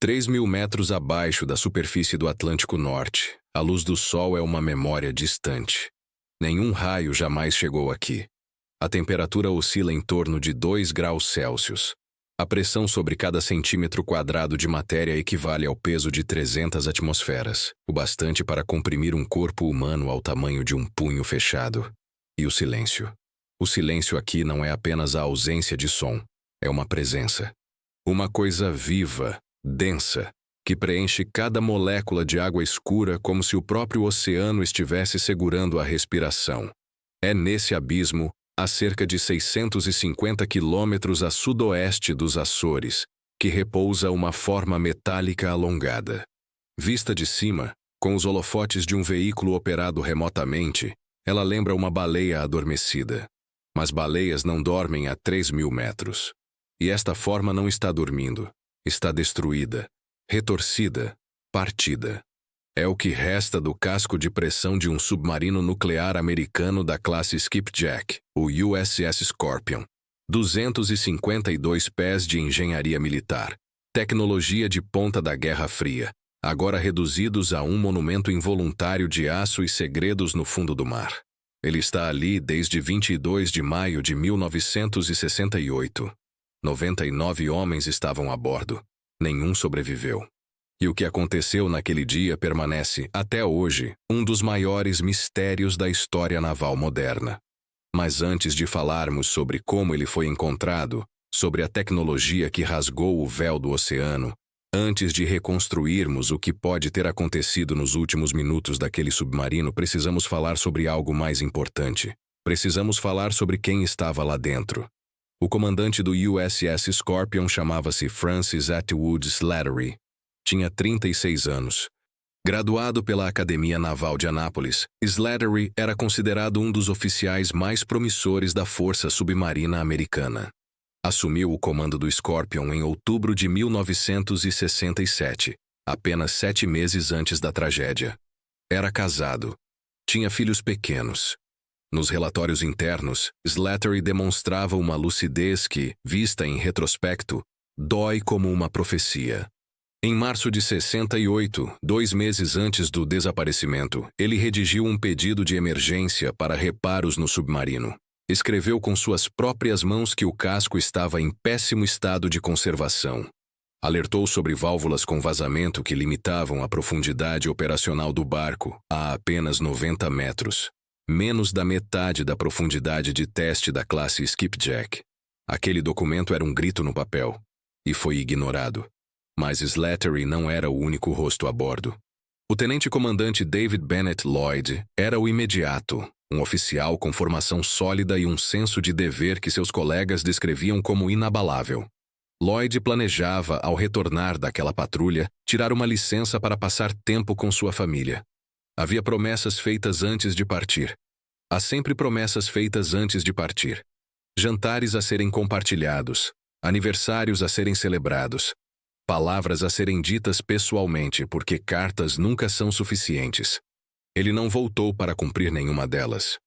3.000 metros abaixo da superfície do Atlântico Norte, a luz do Sol é uma memória distante. Nenhum raio jamais chegou aqui. A temperatura oscila em torno de 2 graus Celsius. A pressão sobre cada centímetro quadrado de matéria equivale ao peso de 300 atmosferas, o bastante para comprimir um corpo humano ao tamanho de um punho fechado. E o silêncio. O silêncio aqui não é apenas a ausência de som, é uma presença. Uma coisa viva, densa, que preenche cada molécula de água escura como se o próprio oceano estivesse segurando a respiração. É nesse abismo, a cerca de 650 quilômetros a sudoeste dos Açores, que repousa uma forma metálica alongada. Vista de cima, com os holofotes de um veículo operado remotamente, ela lembra uma baleia adormecida. Mas baleias não dormem a 3.000 metros. E esta forma não está dormindo. Está destruída, retorcida, partida. É o que resta do casco de pressão de um submarino nuclear americano da classe Skipjack, o USS Scorpion. 252 pés de engenharia militar, tecnologia de ponta da Guerra Fria, agora reduzidos a um monumento involuntário de aço e segredos no fundo do mar. Ele está ali desde 22 de maio de 1968. 99 homens estavam a bordo. Nenhum sobreviveu. E o que aconteceu naquele dia permanece, até hoje, um dos maiores mistérios da história naval moderna. Mas antes de falarmos sobre como ele foi encontrado, sobre a tecnologia que rasgou o véu do oceano, antes de reconstruirmos o que pode ter acontecido nos últimos minutos daquele submarino, precisamos falar sobre algo mais importante. Precisamos falar sobre quem estava lá dentro. O comandante do USS Scorpion chamava-se Francis Atwood Slattery. Tinha 36 anos. Graduado pela Academia Naval de Anápolis, Slattery era considerado um dos oficiais mais promissores da Força Submarina Americana. Assumiu o comando do Scorpion em outubro de 1967, apenas 7 meses antes da tragédia. Era casado. Tinha filhos pequenos. Nos relatórios internos, Slattery demonstrava uma lucidez que, vista em retrospecto, dói como uma profecia. Em março de 68, 2 meses antes do desaparecimento, ele redigiu um pedido de emergência para reparos no submarino. Escreveu com suas próprias mãos que o casco estava em péssimo estado de conservação. Alertou sobre válvulas com vazamento que limitavam a profundidade operacional do barco a apenas 90 metros, menos da metade da profundidade de teste da classe Skipjack. Aquele documento era um grito no papel, e foi ignorado. Mas Slattery não era o único rosto a bordo. O tenente-comandante David Bennett Lloyd era o imediato, um oficial com formação sólida e um senso de dever que seus colegas descreviam como inabalável. Lloyd planejava, ao retornar daquela patrulha, tirar uma licença para passar tempo com sua família. Havia promessas feitas antes de partir. Há sempre promessas feitas antes de partir. Jantares a serem compartilhados, aniversários a serem celebrados. Palavras a serem ditas pessoalmente, porque cartas nunca são suficientes. Ele não voltou para cumprir nenhuma delas.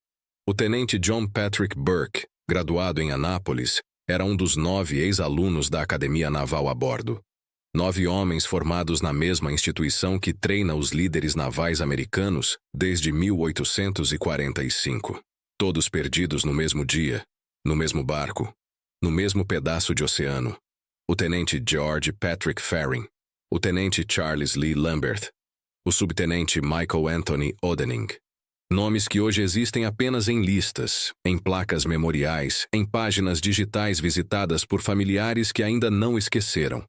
O tenente John Patrick Burke, graduado em Anápolis, era um dos 9 ex-alunos da Academia Naval a bordo. 9 homens formados na mesma instituição que treina os líderes navais americanos desde 1845. Todos perdidos no mesmo dia, no mesmo barco, no mesmo pedaço de oceano. O tenente George Patrick Faring, o tenente Charles Lee Lambert, o subtenente Michael Anthony Odening. Nomes que hoje existem apenas em listas, em placas memoriais, em páginas digitais visitadas por familiares que ainda não esqueceram.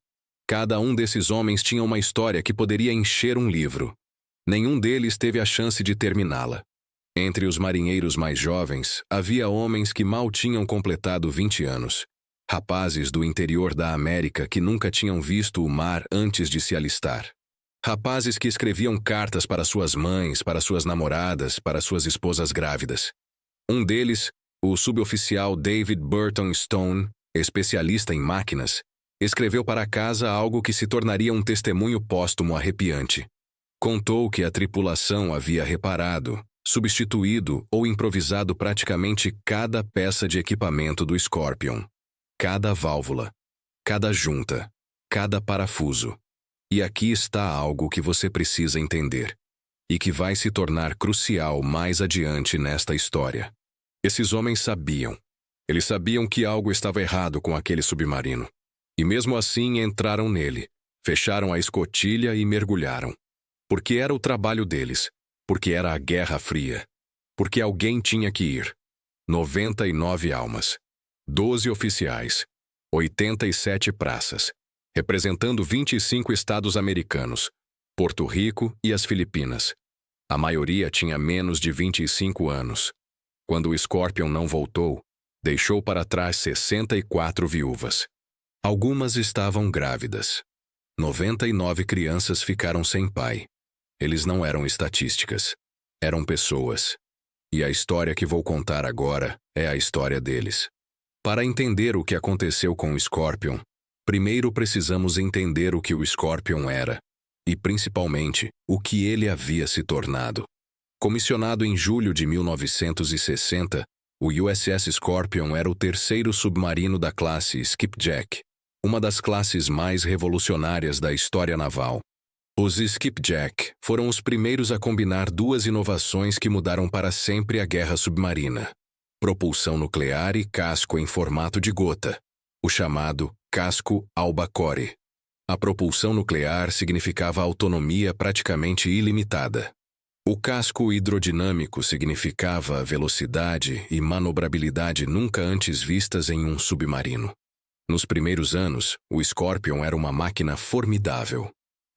Cada um desses homens tinha uma história que poderia encher um livro. Nenhum deles teve a chance de terminá-la. Entre os marinheiros mais jovens, havia homens que mal tinham completado 20 anos. Rapazes do interior da América que nunca tinham visto o mar antes de se alistar. Rapazes que escreviam cartas para suas mães, para suas namoradas, para suas esposas grávidas. Um deles, o suboficial David Burton Stone, especialista em máquinas, escreveu para casa algo que se tornaria um testemunho póstumo arrepiante. Contou que a tripulação havia reparado, substituído ou improvisado praticamente cada peça de equipamento do Scorpion. Cada válvula, cada junta, cada parafuso. E aqui está algo que você precisa entender, e que vai se tornar crucial mais adiante nesta história. Esses homens sabiam. Eles sabiam que algo estava errado com aquele submarino. E mesmo assim entraram nele, fecharam a escotilha e mergulharam. Porque era o trabalho deles, porque era a Guerra Fria, porque alguém tinha que ir. 99 almas, 12 oficiais, 87 praças, representando 25 estados americanos, Porto Rico e as Filipinas. A maioria tinha menos de 25 anos. Quando o Scorpion não voltou, deixou para trás 64 viúvas. Algumas estavam grávidas. 99 crianças ficaram sem pai. Eles não eram estatísticas. Eram pessoas. E a história que vou contar agora é a história deles. Para entender o que aconteceu com o Scorpion, primeiro precisamos entender o que o Scorpion era, e principalmente, o que ele havia se tornado. Comissionado em julho de 1960, o USS Scorpion era o terceiro submarino da classe Skipjack, uma das classes mais revolucionárias da história naval. Os Skipjack foram os primeiros a combinar duas inovações que mudaram para sempre a guerra submarina: propulsão nuclear e casco em formato de gota, o chamado casco albacore. A propulsão nuclear significava autonomia praticamente ilimitada. O casco hidrodinâmico significava velocidade e manobrabilidade nunca antes vistas em um submarino. Nos primeiros anos, o Scorpion era uma máquina formidável.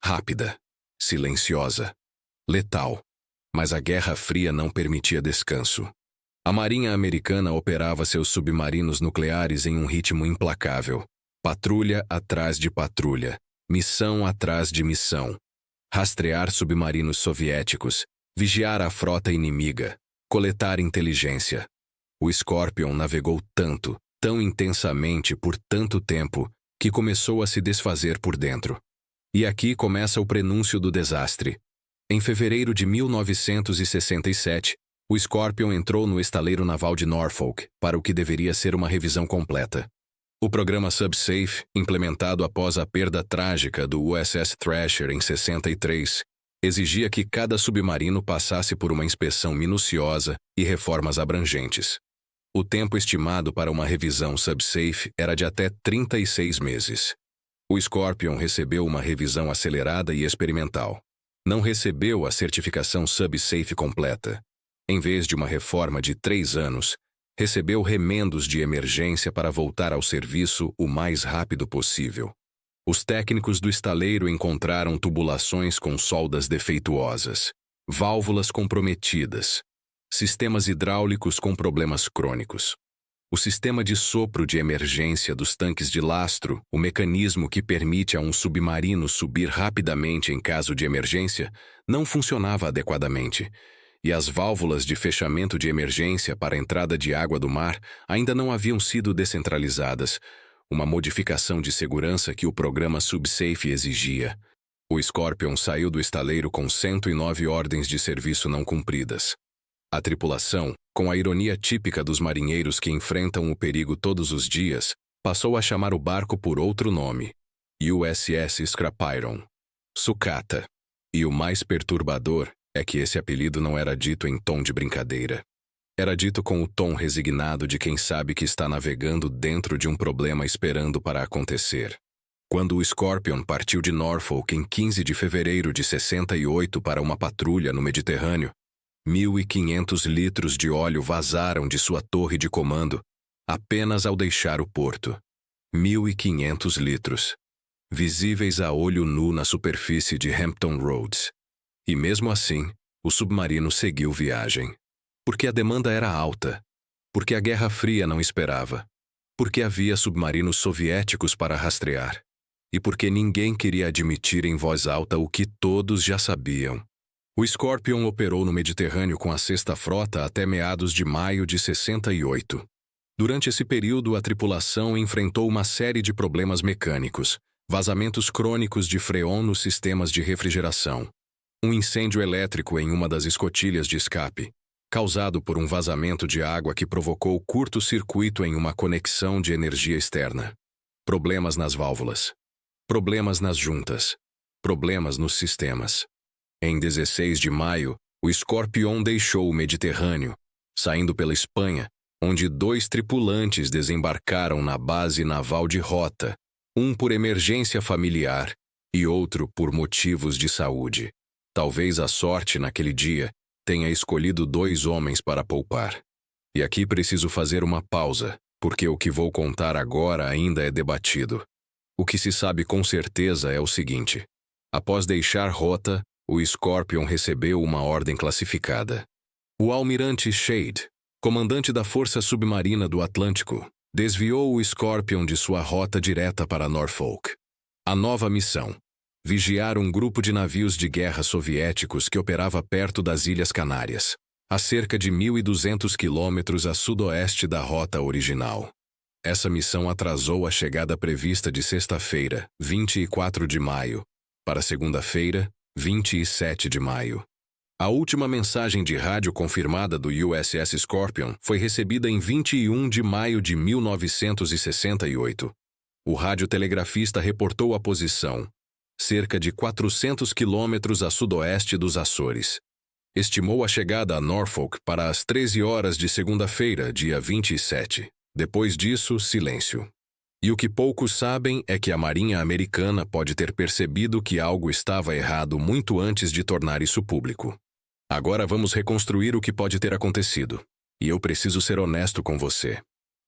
Rápida, silenciosa, letal. Mas a Guerra Fria não permitia descanso. A Marinha Americana operava seus submarinos nucleares em um ritmo implacável. Patrulha atrás de patrulha, missão atrás de missão. Rastrear submarinos soviéticos, vigiar a frota inimiga, coletar inteligência. O Scorpion navegou tanto, tão intensamente por tanto tempo, que começou a se desfazer por dentro. E aqui começa o prenúncio do desastre. Em fevereiro de 1967, o Scorpion entrou no estaleiro naval de Norfolk para o que deveria ser uma revisão completa. O programa SubSafe, implementado após a perda trágica do USS Thrasher em 63, exigia que cada submarino passasse por uma inspeção minuciosa e reformas abrangentes. O tempo estimado para uma revisão SubSafe era de até 36 meses. O Scorpion recebeu uma revisão acelerada e experimental. Não recebeu a certificação SubSafe completa. Em vez de uma reforma de 3 anos, recebeu remendos de emergência para voltar ao serviço o mais rápido possível. Os técnicos do estaleiro encontraram tubulações com soldas defeituosas, válvulas comprometidas, sistemas hidráulicos com problemas crônicos. O sistema de sopro de emergência dos tanques de lastro, o mecanismo que permite a um submarino subir rapidamente em caso de emergência, não funcionava adequadamente, e as válvulas de fechamento de emergência para a entrada de água do mar ainda não haviam sido descentralizadas, uma modificação de segurança que o programa SubSafe exigia. O Scorpion saiu do estaleiro com 109 ordens de serviço não cumpridas. A tripulação, com a ironia típica dos marinheiros que enfrentam o perigo todos os dias, passou a chamar o barco por outro nome: USS Scrapiron, sucata. E o mais perturbador é que esse apelido não era dito em tom de brincadeira. Era dito com o tom resignado de quem sabe que está navegando dentro de um problema esperando para acontecer. Quando o Scorpion partiu de Norfolk em 15 de fevereiro de 68 para uma patrulha no Mediterrâneo, 1.500 litros de óleo vazaram de sua torre de comando apenas ao deixar o porto. 1.500 litros, visíveis a olho nu na superfície de Hampton Roads. E mesmo assim, o submarino seguiu viagem. Porque a demanda era alta, porque a Guerra Fria não esperava, porque havia submarinos soviéticos para rastrear, e porque ninguém queria admitir em voz alta o que todos já sabiam. O Scorpion operou no Mediterrâneo com a Sexta Frota até meados de maio de 68. Durante esse período, a tripulação enfrentou uma série de problemas mecânicos, vazamentos crônicos de freon nos sistemas de refrigeração, um incêndio elétrico em uma das escotilhas de escape, causado por um vazamento de água que provocou curto-circuito em uma conexão de energia externa, problemas nas válvulas, problemas nas juntas, problemas nos sistemas. Em 16 de maio, o Scorpion deixou o Mediterrâneo, saindo pela Espanha, onde 2 tripulantes desembarcaram na base naval de Rota, um por emergência familiar e outro por motivos de saúde. Talvez a sorte naquele dia tenha escolhido 2 homens para poupar. E aqui preciso fazer uma pausa, porque o que vou contar agora ainda é debatido. O que se sabe com certeza é o seguinte: após deixar Rota, o Scorpion recebeu uma ordem classificada. O almirante Shade, comandante da Força Submarina do Atlântico, desviou o Scorpion de sua rota direta para Norfolk. A nova missão: vigiar um grupo de navios de guerra soviéticos que operava perto das Ilhas Canárias, a cerca de 1.200 quilômetros a sudoeste da rota original. Essa missão atrasou a chegada prevista de sexta-feira, 24 de maio, para segunda-feira, 27 de maio. A última mensagem de rádio confirmada do USS Scorpion foi recebida em 21 de maio de 1968. O radiotelegrafista reportou a posição, cerca de 400 quilômetros a sudoeste dos Açores. Estimou a chegada a Norfolk para as 13 horas de segunda-feira, dia 27. Depois disso, silêncio. E o que poucos sabem é que a Marinha Americana pode ter percebido que algo estava errado muito antes de tornar isso público. Agora vamos reconstruir o que pode ter acontecido. E eu preciso ser honesto com você.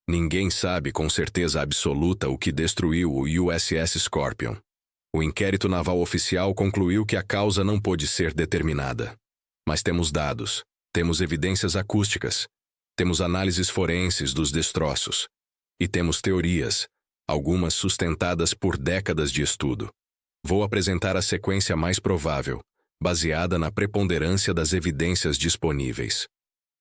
Ninguém sabe com certeza absoluta o que destruiu o USS Scorpion. O inquérito naval oficial concluiu que a causa não pôde ser determinada. Mas temos dados, temos evidências acústicas, temos análises forenses dos destroços. E temos teorias, algumas sustentadas por décadas de estudo. Vou apresentar a sequência mais provável, baseada na preponderância das evidências disponíveis.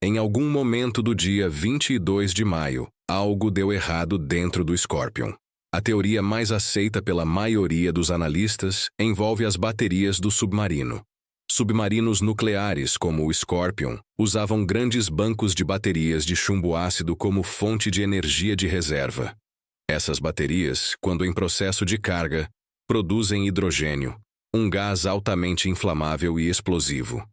Em algum momento do dia 22 de maio, algo deu errado dentro do Scorpion. A teoria mais aceita pela maioria dos analistas envolve as baterias do submarino. Submarinos nucleares como o Scorpion usavam grandes bancos de baterias de chumbo ácido como fonte de energia de reserva. Essas baterias, quando em processo de carga, produzem hidrogênio, um gás altamente inflamável e explosivo.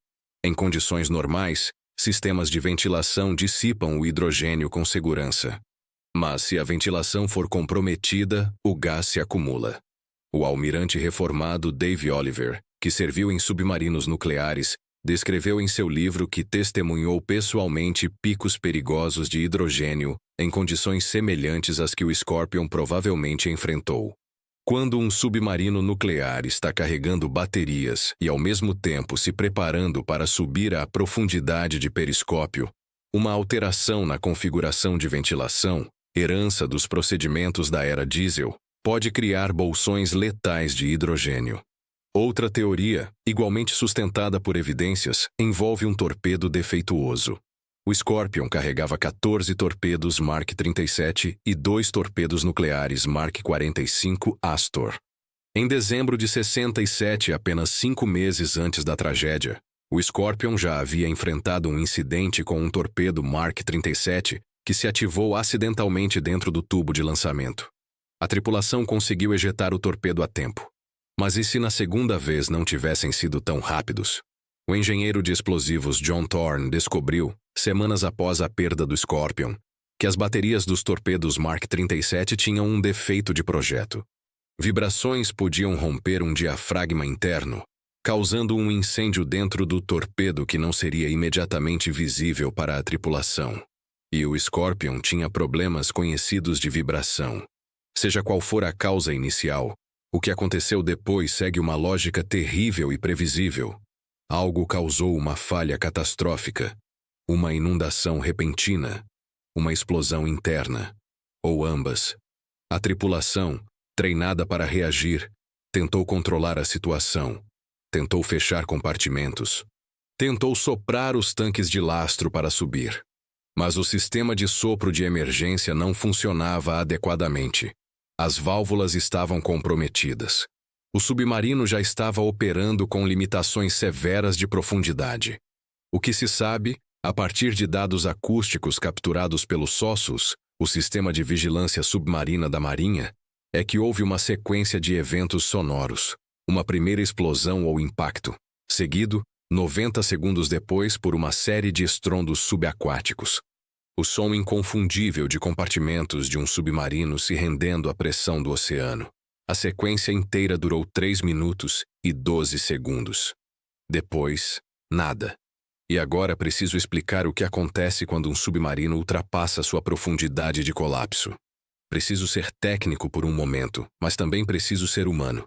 Em condições normais, sistemas de ventilação dissipam o hidrogênio com segurança. Mas se a ventilação for comprometida, o gás se acumula. O almirante reformado Dave Oliver, que serviu em submarinos nucleares, descreveu em seu livro que testemunhou pessoalmente picos perigosos de hidrogênio em condições semelhantes às que o Scorpion provavelmente enfrentou. Quando um submarino nuclear está carregando baterias e ao mesmo tempo se preparando para subir à profundidade de periscópio, uma alteração na configuração de ventilação, herança dos procedimentos da era diesel, pode criar bolsões letais de hidrogênio. Outra teoria, igualmente sustentada por evidências, envolve um torpedo defeituoso. O Scorpion carregava 14 torpedos Mark 37 e 2 torpedos nucleares Mark 45 Astor. Em dezembro de 67, apenas 5 meses antes da tragédia, o Scorpion já havia enfrentado um incidente com um torpedo Mark 37 que se ativou acidentalmente dentro do tubo de lançamento. A tripulação conseguiu ejetar o torpedo a tempo. Mas e se na segunda vez não tivessem sido tão rápidos? O engenheiro de explosivos John Thorne descobriu, semanas após a perda do Scorpion, que as baterias dos torpedos Mark 37 tinham um defeito de projeto. Vibrações podiam romper um diafragma interno, causando um incêndio dentro do torpedo que não seria imediatamente visível para a tripulação. E o Scorpion tinha problemas conhecidos de vibração. Seja qual for a causa inicial, o que aconteceu depois segue uma lógica terrível e previsível. Algo causou uma falha catastrófica, uma inundação repentina, uma explosão interna, ou ambas. A tripulação, treinada para reagir, tentou controlar a situação, tentou fechar compartimentos, tentou soprar os tanques de lastro para subir. Mas o sistema de sopro de emergência não funcionava adequadamente. As válvulas estavam comprometidas. O submarino já estava operando com limitações severas de profundidade. O que se sabe, a partir de dados acústicos capturados pelo SOSUS, o Sistema de Vigilância Submarina da Marinha, é que houve uma sequência de eventos sonoros. Uma primeira explosão ou impacto, seguido, 90 segundos depois, por uma série de estrondos subaquáticos. O som inconfundível de compartimentos de um submarino se rendendo à pressão do oceano. A sequência inteira durou 3 minutos e 12 segundos. Depois, nada. E agora preciso explicar o que acontece quando um submarino ultrapassa sua profundidade de colapso. Preciso ser técnico por um momento, mas também preciso ser humano.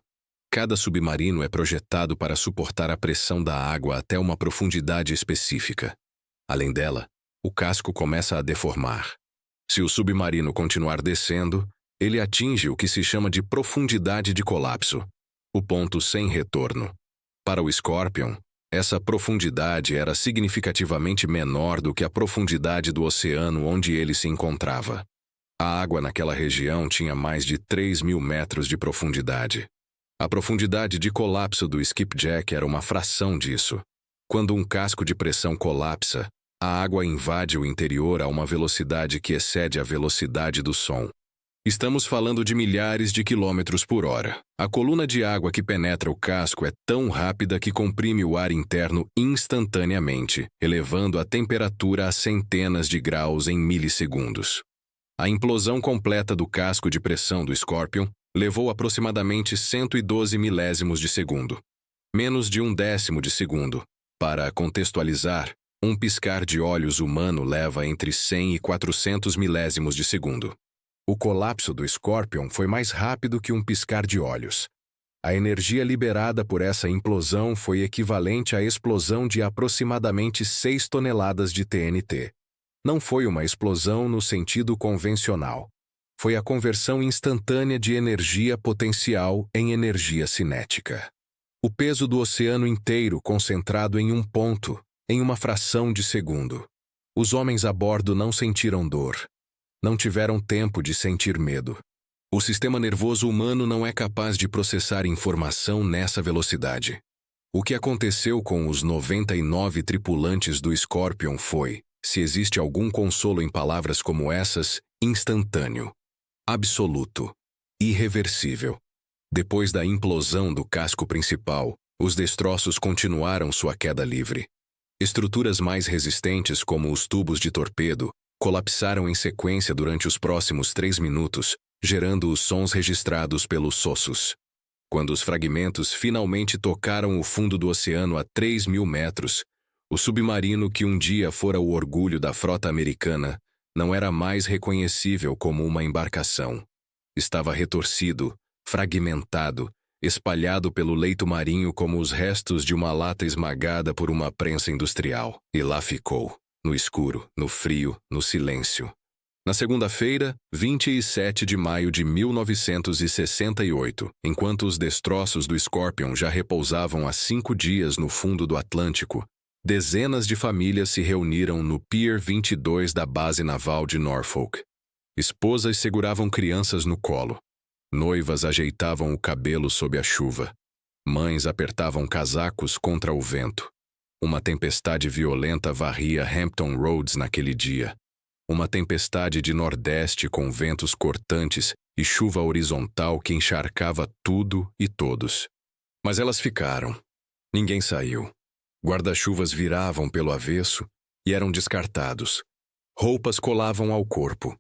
Cada submarino é projetado para suportar a pressão da água até uma profundidade específica. Além dela, o casco começa a deformar. Se o submarino continuar descendo, ele atinge o que se chama de profundidade de colapso, o ponto sem retorno. Para o Scorpion, essa profundidade era significativamente menor do que a profundidade do oceano onde ele se encontrava. A água naquela região tinha mais de 3.000 metros de profundidade. A profundidade de colapso do skipjack era uma fração disso. Quando um casco de pressão colapsa, a água invade o interior a uma velocidade que excede a velocidade do som. Estamos falando de milhares de quilômetros por hora. A coluna de água que penetra o casco é tão rápida que comprime o ar interno instantaneamente, elevando a temperatura a centenas de graus em milissegundos. A implosão completa do casco de pressão do Scorpion levou aproximadamente 112 milésimos de segundo. Menos de 1/10 de segundo. Para contextualizar, um piscar de olhos humano leva entre 100 e 400 milésimos de segundo. O colapso do Scorpion foi mais rápido que um piscar de olhos. A energia liberada por essa implosão foi equivalente à explosão de aproximadamente 6 toneladas de TNT. Não foi uma explosão no sentido convencional. Foi a conversão instantânea de energia potencial em energia cinética. O peso do oceano inteiro concentrado em um ponto, em uma fração de segundo. Os homens a bordo não sentiram dor. Não tiveram tempo de sentir medo. O sistema nervoso humano não é capaz de processar informação nessa velocidade. O que aconteceu com os 99 tripulantes do Scorpion foi, se existe algum consolo em palavras como essas, instantâneo. Absoluto. Irreversível. Depois da implosão do casco principal, os destroços continuaram sua queda livre. Estruturas mais resistentes, como os tubos de torpedo, colapsaram em sequência durante os próximos 3 minutos, gerando os sons registrados pelos sossos. Quando os fragmentos finalmente tocaram o fundo do oceano a 3.000 metros, o submarino que um dia fora o orgulho da frota americana não era mais reconhecível como uma embarcação. Estava retorcido, fragmentado, espalhado pelo leito marinho como os restos de uma lata esmagada por uma prensa industrial. E lá ficou, no escuro, no frio, no silêncio. Na segunda-feira, 27 de maio de 1968, enquanto os destroços do Scorpion já repousavam há 5 dias no fundo do Atlântico, dezenas de famílias se reuniram no Pier 22 da base naval de Norfolk. Esposas seguravam crianças no colo. Noivas ajeitavam o cabelo sob a chuva. Mães apertavam casacos contra o vento. Uma tempestade violenta varria Hampton Roads naquele dia. Uma tempestade de nordeste com ventos cortantes e chuva horizontal que encharcava tudo e todos. Mas elas ficaram. Ninguém saiu. Guarda-chuvas viravam pelo avesso e eram descartados. Roupas colavam ao corpo.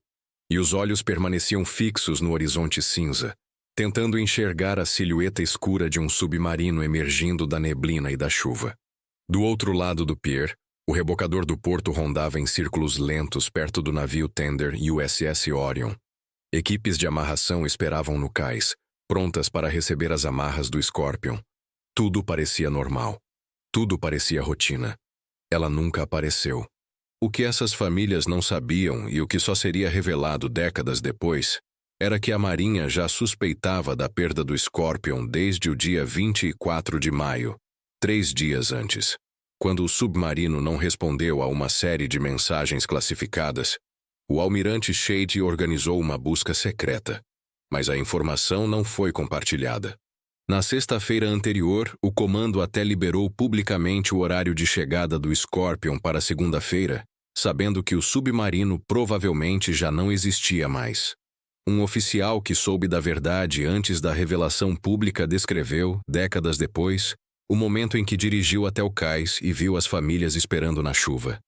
E os olhos permaneciam fixos no horizonte cinza, tentando enxergar a silhueta escura de um submarino emergindo da neblina e da chuva. Do outro lado do pier, o rebocador do porto rondava em círculos lentos perto do navio tender USS Orion. Equipes de amarração esperavam no cais, prontas para receber as amarras do Scorpion. Tudo parecia normal. Tudo parecia rotina. Ela nunca apareceu. O que essas famílias não sabiam e o que só seria revelado décadas depois era que a Marinha já suspeitava da perda do Scorpion desde o dia 24 de maio, 3 dias antes. Quando o submarino não respondeu a uma série de mensagens classificadas, o almirante Shade organizou uma busca secreta, mas a informação não foi compartilhada. Na sexta-feira anterior, o comando até liberou publicamente o horário de chegada do Scorpion para segunda-feira, sabendo que o submarino provavelmente já não existia mais. Um oficial que soube da verdade antes da revelação pública descreveu, décadas depois, o momento em que dirigiu até o cais e viu as famílias esperando na chuva.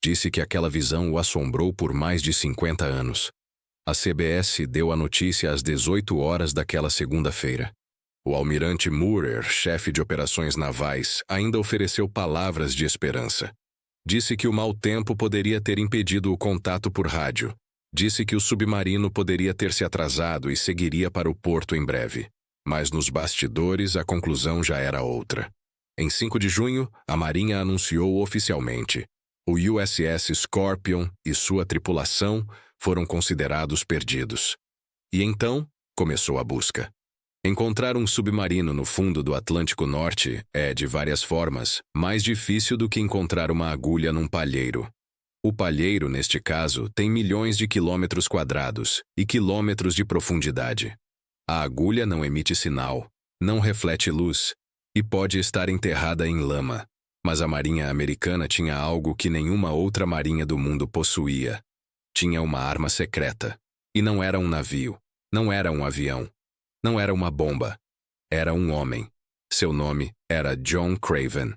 Disse que aquela visão o assombrou por mais de 50 anos. A CBS deu a notícia às 18 horas daquela segunda-feira. O almirante Moorer, chefe de operações navais, ainda ofereceu palavras de esperança. Disse que o mau tempo poderia ter impedido o contato por rádio. Disse que o submarino poderia ter se atrasado e seguiria para o porto em breve. Mas nos bastidores a conclusão já era outra. Em 5 de junho, a Marinha anunciou oficialmente: o USS Scorpion e sua tripulação foram considerados perdidos. E então, começou a busca. Encontrar um submarino no fundo do Atlântico Norte é, de várias formas, mais difícil do que encontrar uma agulha num palheiro. O palheiro, neste caso, tem milhões de quilômetros quadrados e quilômetros de profundidade. A agulha não emite sinal, não reflete luz e pode estar enterrada em lama. Mas a Marinha Americana tinha algo que nenhuma outra marinha do mundo possuía. Tinha uma arma secreta. E não era um navio, não era um avião, não era uma bomba. Era um homem. Seu nome era John Craven.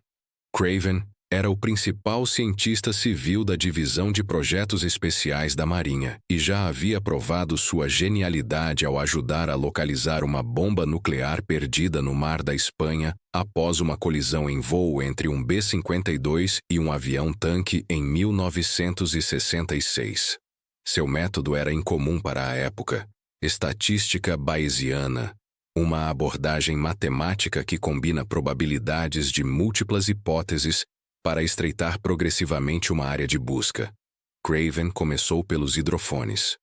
Craven era o principal cientista civil da Divisão de Projetos Especiais da Marinha e já havia provado sua genialidade ao ajudar a localizar uma bomba nuclear perdida no mar da Espanha após uma colisão em voo entre um B-52 e um avião-tanque em 1966. Seu método era incomum para a época: estatística bayesiana, uma abordagem matemática que combina probabilidades de múltiplas hipóteses para estreitar progressivamente uma área de busca. Craven começou pelos hidrofones.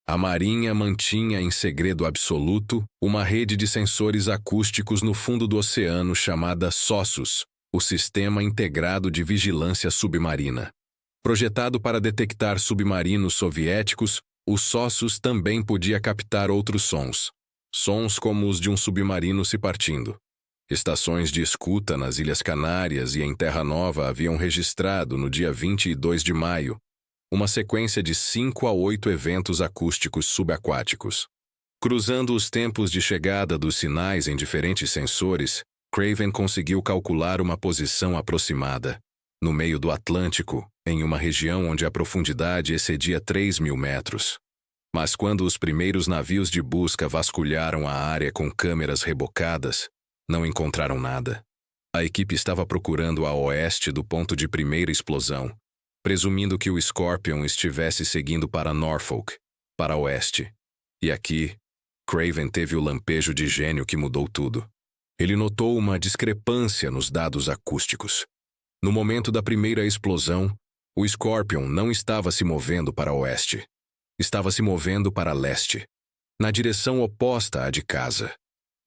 A Marinha mantinha em segredo absoluto uma rede de sensores acústicos no fundo do oceano chamada SOSUS, o Sistema Integrado de Vigilância Submarina. Projetado para detectar submarinos soviéticos, o SOSUS também podia captar outros sons. Sons como os de um submarino se partindo. Estações de escuta nas Ilhas Canárias e em Terra Nova haviam registrado, no dia 22 de maio, uma sequência de 5 a 8 eventos acústicos subaquáticos. Cruzando os tempos de chegada dos sinais em diferentes sensores, Craven conseguiu calcular uma posição aproximada, no meio do Atlântico, em uma região onde a profundidade excedia 3.000 metros. Mas quando os primeiros navios de busca vasculharam a área com câmeras rebocadas, não encontraram nada. A equipe estava procurando a oeste do ponto de primeira explosão, presumindo que o Scorpion estivesse seguindo para Norfolk, para oeste. E aqui, Craven teve o lampejo de gênio que mudou tudo. Ele notou uma discrepância nos dados acústicos. No momento da primeira explosão, o Scorpion não estava se movendo para oeste. Estava se movendo para leste, na direção oposta à de casa.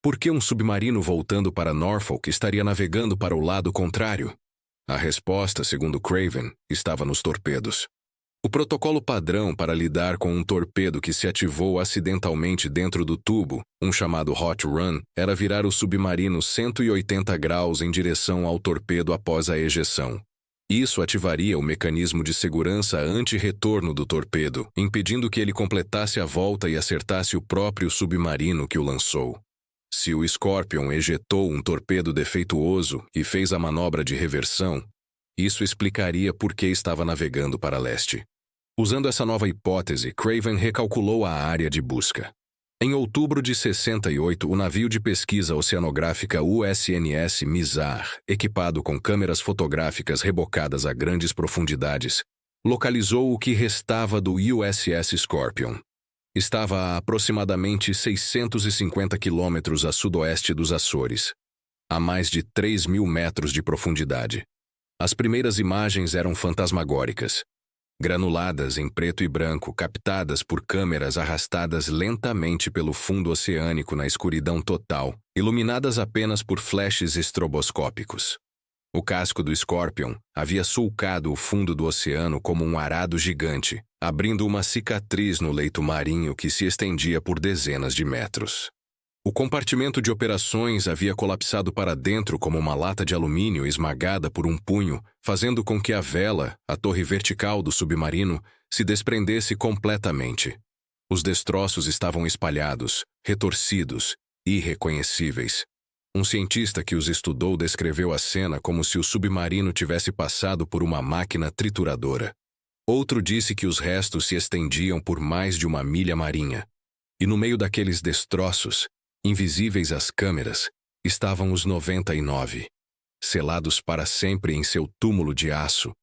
Por que um submarino voltando para Norfolk estaria navegando para o lado contrário? A resposta, segundo Craven, estava nos torpedos. O protocolo padrão para lidar com um torpedo que se ativou acidentalmente dentro do tubo, um chamado hot run, era virar o submarino 180 graus em direção ao torpedo após a ejeção. Isso ativaria o mecanismo de segurança anti-retorno do torpedo, impedindo que ele completasse a volta e acertasse o próprio submarino que o lançou. Se o Scorpion ejetou um torpedo defeituoso e fez a manobra de reversão, isso explicaria por que estava navegando para leste. Usando essa nova hipótese, Craven recalculou a área de busca. Em outubro de 68, o navio de pesquisa oceanográfica USNS Mizar, equipado com câmeras fotográficas rebocadas a grandes profundidades, localizou o que restava do USS Scorpion. Estava a aproximadamente 650 quilômetros a sudoeste dos Açores, a mais de 3.000 metros de profundidade. As primeiras imagens eram fantasmagóricas, granuladas em preto e branco, captadas por câmeras arrastadas lentamente pelo fundo oceânico na escuridão total, iluminadas apenas por flashes estroboscópicos. O casco do Scorpion havia sulcado o fundo do oceano como um arado gigante, abrindo uma cicatriz no leito marinho que se estendia por dezenas de metros. O compartimento de operações havia colapsado para dentro como uma lata de alumínio esmagada por um punho, fazendo com que a vela, a torre vertical do submarino, se desprendesse completamente. Os destroços estavam espalhados, retorcidos, irreconhecíveis. Um cientista que os estudou descreveu a cena como se o submarino tivesse passado por uma máquina trituradora. Outro disse que os restos se estendiam por mais de 1 milha marinha. E no meio daqueles destroços, invisíveis às câmeras, estavam os 99, selados para sempre em seu túmulo de aço,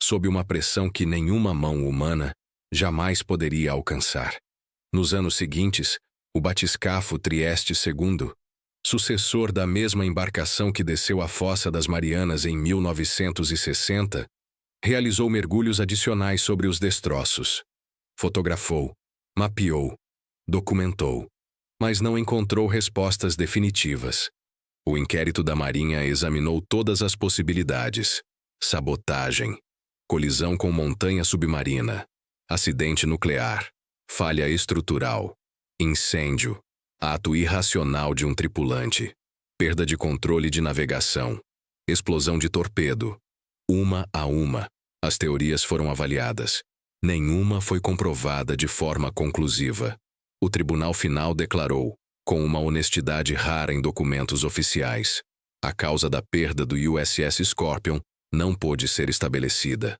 sob uma pressão que nenhuma mão humana jamais poderia alcançar. Nos anos seguintes, o batiscafo Trieste II, sucessor da mesma embarcação que desceu a Fossa das Marianas em 1960, realizou mergulhos adicionais sobre os destroços. Fotografou, mapeou, documentou, mas não encontrou respostas definitivas. O inquérito da Marinha examinou todas as possibilidades: sabotagem, colisão com montanha submarina, acidente nuclear, falha estrutural, incêndio, ato irracional de um tripulante, perda de controle de navegação, explosão de torpedo. Uma a uma, as teorias foram avaliadas. Nenhuma foi comprovada de forma conclusiva. O tribunal final declarou, com uma honestidade rara em documentos oficiais, a causa da perda do USS Scorpion não pôde ser estabelecida.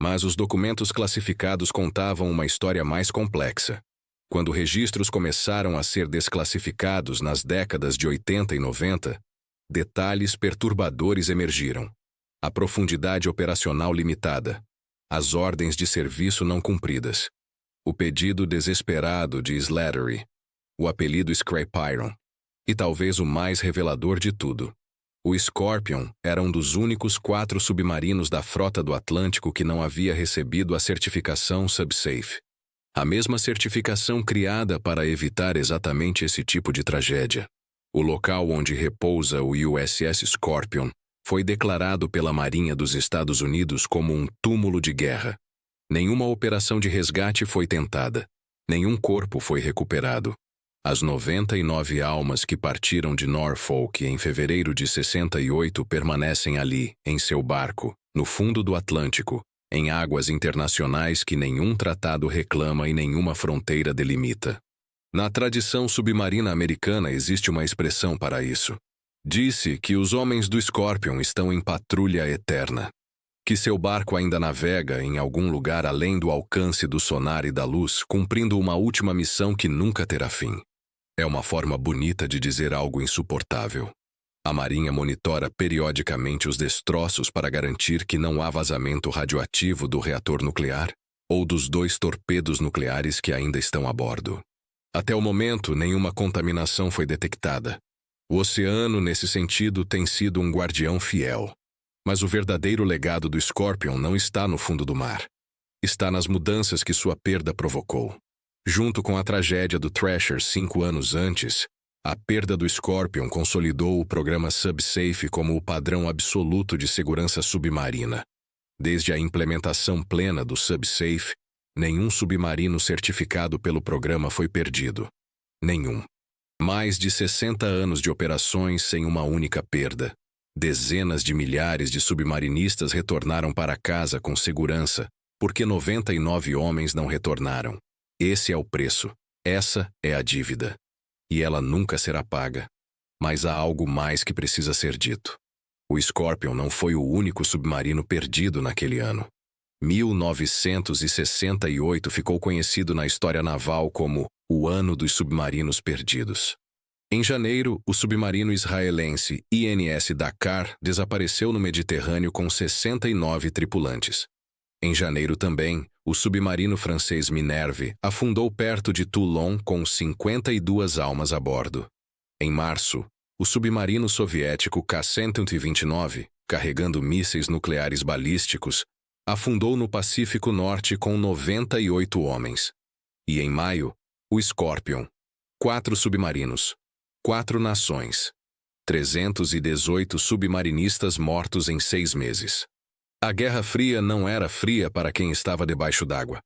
Mas os documentos classificados contavam uma história mais complexa. Quando registros começaram a ser desclassificados nas décadas de 80 e 90, detalhes perturbadores emergiram. A profundidade operacional limitada, as ordens de serviço não cumpridas, o pedido desesperado de Slattery, o apelido Scrap Iron, e talvez o mais revelador de tudo. O Scorpion era um dos únicos 4 submarinos da frota do Atlântico que não havia recebido a certificação SubSafe. A mesma certificação criada para evitar exatamente esse tipo de tragédia. O local onde repousa o USS Scorpion foi declarado pela Marinha dos Estados Unidos como um túmulo de guerra. Nenhuma operação de resgate foi tentada. Nenhum corpo foi recuperado. As 99 almas que partiram de Norfolk em fevereiro de 68 permanecem ali, em seu barco, no fundo do Atlântico, em águas internacionais que nenhum tratado reclama e nenhuma fronteira delimita. Na tradição submarina americana existe uma expressão para isso. Disse que os homens do Scorpion estão em patrulha eterna. Que seu barco ainda navega em algum lugar além do alcance do sonar e da luz, cumprindo uma última missão que nunca terá fim. É uma forma bonita de dizer algo insuportável. A Marinha monitora periodicamente os destroços para garantir que não há vazamento radioativo do reator nuclear ou dos 2 torpedos nucleares que ainda estão a bordo. Até o momento, nenhuma contaminação foi detectada. O oceano, nesse sentido, tem sido um guardião fiel. Mas o verdadeiro legado do Scorpion não está no fundo do mar. Está nas mudanças que sua perda provocou. Junto com a tragédia do Thrasher 5 anos antes, a perda do Scorpion consolidou o programa SubSafe como o padrão absoluto de segurança submarina. Desde a implementação plena do SubSafe, nenhum submarino certificado pelo programa foi perdido. Nenhum. Mais de 60 anos de operações sem uma única perda. Dezenas de milhares de submarinistas retornaram para casa com segurança, porque 99 homens não retornaram. Esse é o preço. Essa é a dívida. E ela nunca será paga. Mas há algo mais que precisa ser dito. O Scorpion não foi o único submarino perdido naquele ano. 1968 ficou conhecido na história naval como o Ano dos Submarinos Perdidos. Em janeiro, o submarino israelense INS Dakar desapareceu no Mediterrâneo com 69 tripulantes. Em janeiro também, o submarino francês Minerve afundou perto de Toulon com 52 almas a bordo. Em março, o submarino soviético K-129, carregando mísseis nucleares balísticos, afundou no Pacífico Norte com 98 homens. E em maio, o Scorpion. 4 submarinos. 4 nações. 318 submarinistas mortos em 6 meses. A Guerra Fria não era fria para quem estava debaixo d'água.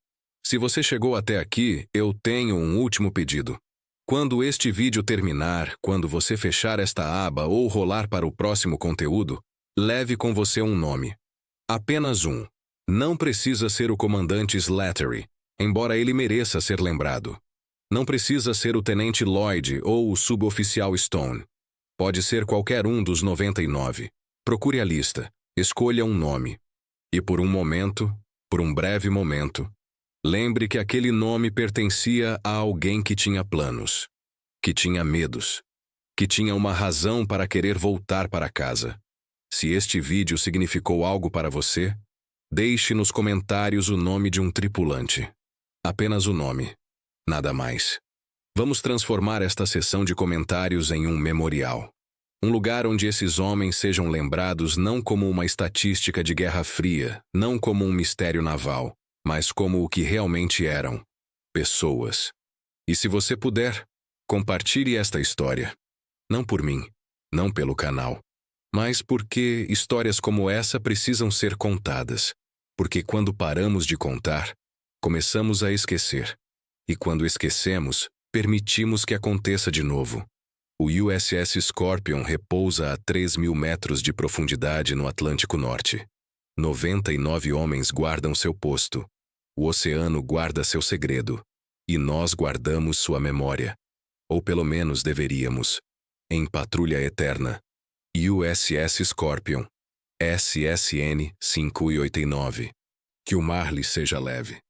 Se você chegou até aqui, eu tenho um último pedido. Quando este vídeo terminar, quando você fechar esta aba ou rolar para o próximo conteúdo, leve com você um nome. Apenas um. Não precisa ser o comandante Slattery, embora ele mereça ser lembrado. Não precisa ser o Tenente Lloyd ou o Suboficial Stone. Pode ser qualquer um dos 99. Procure a lista, escolha um nome. E por um breve momento, lembre que aquele nome pertencia a alguém que tinha planos, que tinha medos, que tinha uma razão para querer voltar para casa. Se este vídeo significou algo para você, deixe nos comentários o nome de um tripulante. Apenas o nome. Nada mais. Vamos transformar esta sessão de comentários em um memorial. Um lugar onde esses homens sejam lembrados não como uma estatística de Guerra Fria, não como um mistério naval, mas como o que realmente eram: pessoas. E se você puder, compartilhe esta história. Não por mim, não pelo canal, mas porque histórias como essa precisam ser contadas. Porque quando paramos de contar, começamos a esquecer. E quando esquecemos, permitimos que aconteça de novo. O USS Scorpion repousa a 3.000 metros de profundidade no Atlântico Norte. 99 homens guardam seu posto. O oceano guarda seu segredo. E nós guardamos sua memória. Ou pelo menos deveríamos. Em patrulha eterna. USS Scorpion. SSN 589. Que o mar lhe seja leve.